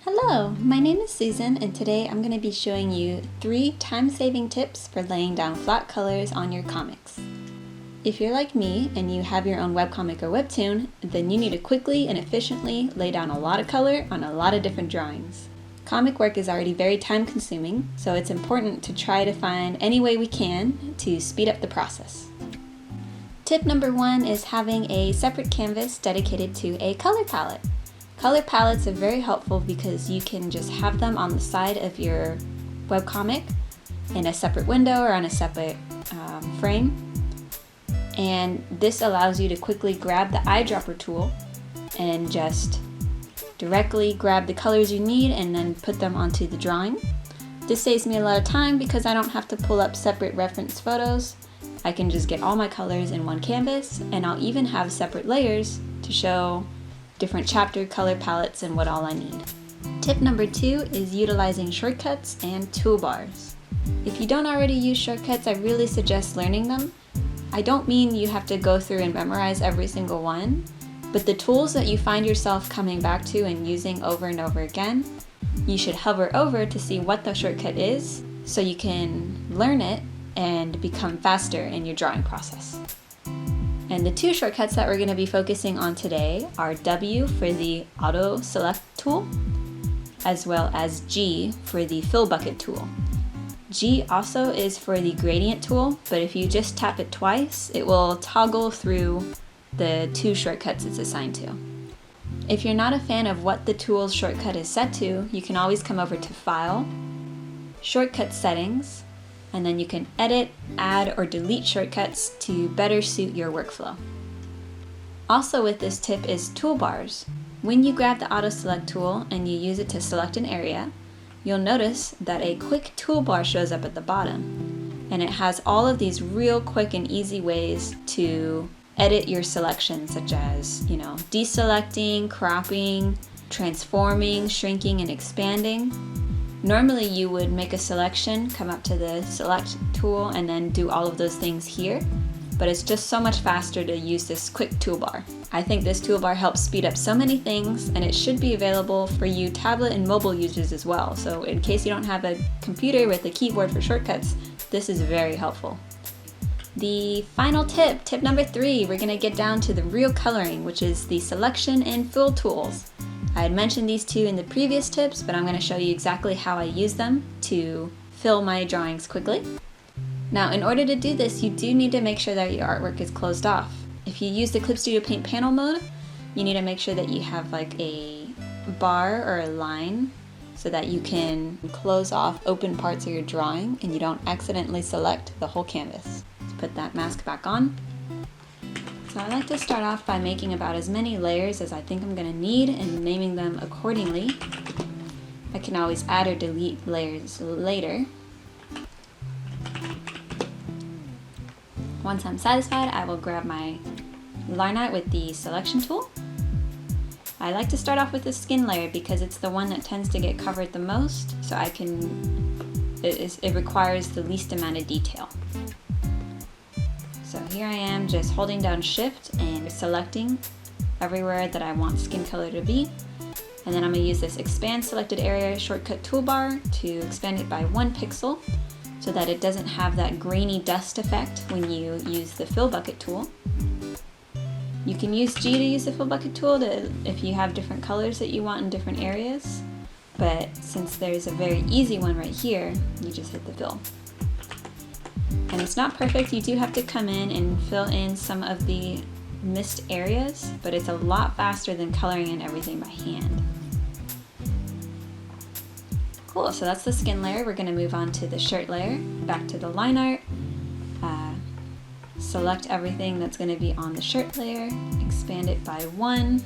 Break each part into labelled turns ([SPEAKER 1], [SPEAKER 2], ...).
[SPEAKER 1] Hello, my name is Susan and today I'm going to be showing you 3 time-saving tips for laying down flat colors on your comics. If you're like me and you have your own webcomic or webtoon, then you need to quickly and efficiently lay down a lot of color on a lot of different drawings. Comic work is already very time-consuming, so it's important to try to find any way we can to speed up the process. Tip number 1 is having a separate canvas dedicated to a color palette. Color palettes are very helpful because you can just have them on the side of your webcomic in a separate window or on a separate frame. And this allows you to quickly grab the eyedropper tool and just directly grab the colors you need and then put them onto the drawing. This saves me a lot of time because I don't have to pull up separate reference photos. I can just get all my colors in one canvas, and I'll even have separate layers to show different chapter color palettes and what all I need. Tip number 2 is utilizing shortcuts and toolbars. If you don't already use shortcuts, I really suggest learning them. I don't mean you have to go through and memorize every single one, but the tools that you find yourself coming back to and using over and over again, you should hover over to see what the shortcut is so you can learn it and become faster in your drawing process. And the 2 shortcuts that we're going to be focusing on today are W for the Auto Select tool, as well as G for the Fill Bucket tool. G also is for the Gradient tool, but if you just tap it twice, it will toggle through the 2 shortcuts it's assigned to. If you're not a fan of what the tool's shortcut is set to, you can always come over to File, Shortcut Settings, and then you can edit, add, or delete shortcuts to better suit your workflow. Also with this tip is toolbars. When you grab the auto select tool and you use it to select an area, you'll notice that a quick toolbar shows up at the bottom, and it has all of these real quick and easy ways to edit your selection, such as, deselecting, cropping, transforming, shrinking, and expanding. Normally you would make a selection, come up to the select tool, and then do all of those things here, but it's just so much faster to use this quick toolbar. I think this toolbar helps speed up so many things, and it should be available for you tablet and mobile users as well. So in case you don't have a computer with a keyboard for shortcuts, this is very helpful. The final tip, tip number 3, we're going to get down to the real coloring, which is the selection and fill tools. I had mentioned these 2 in the previous tips, but I'm going to show you exactly how I use them to fill my drawings quickly. Now, in order to do this, you do need to make sure that your artwork is closed off. If you use the Clip Studio Paint panel mode, you need to make sure that you have like a bar or a line so that you can close off open parts of your drawing and you don't accidentally select the whole canvas. Let's put that mask back on. So I like to start off by making about as many layers as I think I'm going to need and naming them accordingly. I can always add or delete layers later. Once I'm satisfied, I will grab my line art with the selection tool. I like to start off with the skin layer because it's the one that tends to get covered the most, so it requires the least amount of detail. So here I am just holding down Shift and selecting everywhere that I want skin color to be. And then I'm going to use this Expand Selected Area shortcut toolbar to expand it by 1 pixel so that it doesn't have that grainy dust effect when you use the Fill Bucket tool. You can use G to use the Fill Bucket tool if you have different colors that you want in different areas, but since there's a very easy one right here, you just hit the fill. And it's not perfect, you do have to come in and fill in some of the missed areas, but it's a lot faster than coloring in everything by hand. Cool, so that's the skin layer. We're going to move on to the shirt layer, back to the line art, select everything that's going to be on the shirt layer, expand it by 1,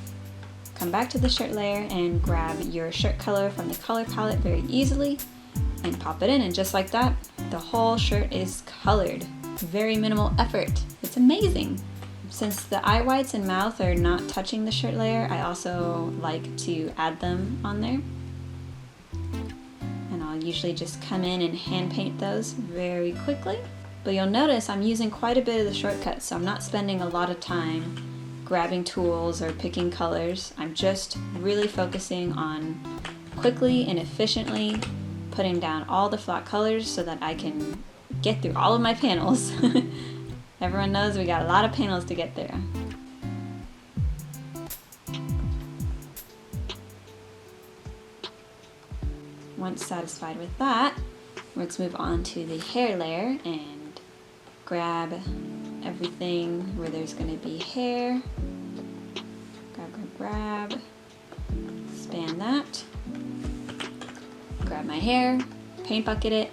[SPEAKER 1] come back to the shirt layer and grab your shirt color from the color palette very easily and pop it in, and just like that, the whole shirt is colored. Very minimal effort. It's amazing. Since the eye whites and mouth are not touching the shirt layer, I also like to add them on there. And I'll usually just come in and hand paint those very quickly. But you'll notice I'm using quite a bit of the shortcuts, so I'm not spending a lot of time grabbing tools or picking colors. I'm just really focusing on quickly and efficiently putting down all the flat colors so that I can get through all of my panels. Everyone knows we got a lot of panels to get through. Once satisfied with that, let's move on to the hair layer and grab everything where there's going to be hair. Grab. Span that. Grab my hair, paint bucket it,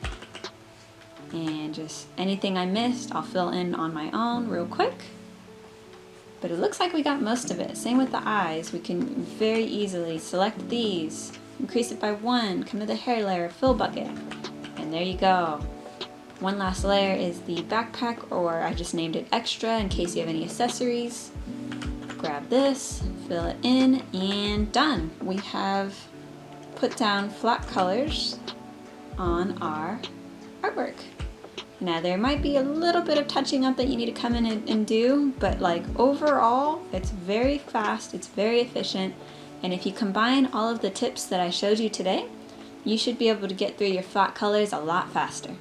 [SPEAKER 1] and just anything I missed I'll fill in on my own real quick. But it looks like we got most of it. Same with the eyes. We can very easily select these, increase it by 1, come to the hair layer, fill bucket, and there you go. One last layer is the backpack, or I just named it extra in case you have any accessories. Grab this, fill it in, and done. We have put down flat colors on our artwork. Now there might be a little bit of touching up that you need to come in and do, but like overall it's very fast, it's very efficient, and if you combine all of the tips that I showed you today, you should be able to get through your flat colors a lot faster.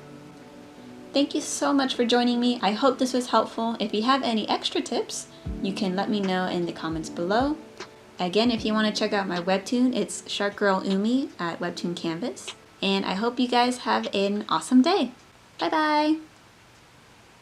[SPEAKER 1] Thank you so much for joining me. I hope this was helpful. If you have any extra tips, you can let me know in the comments below. Again, if you want to check out my webtoon, it's Shark Girl Umi at Webtoon Canvas. And I hope you guys have an awesome day. Bye bye!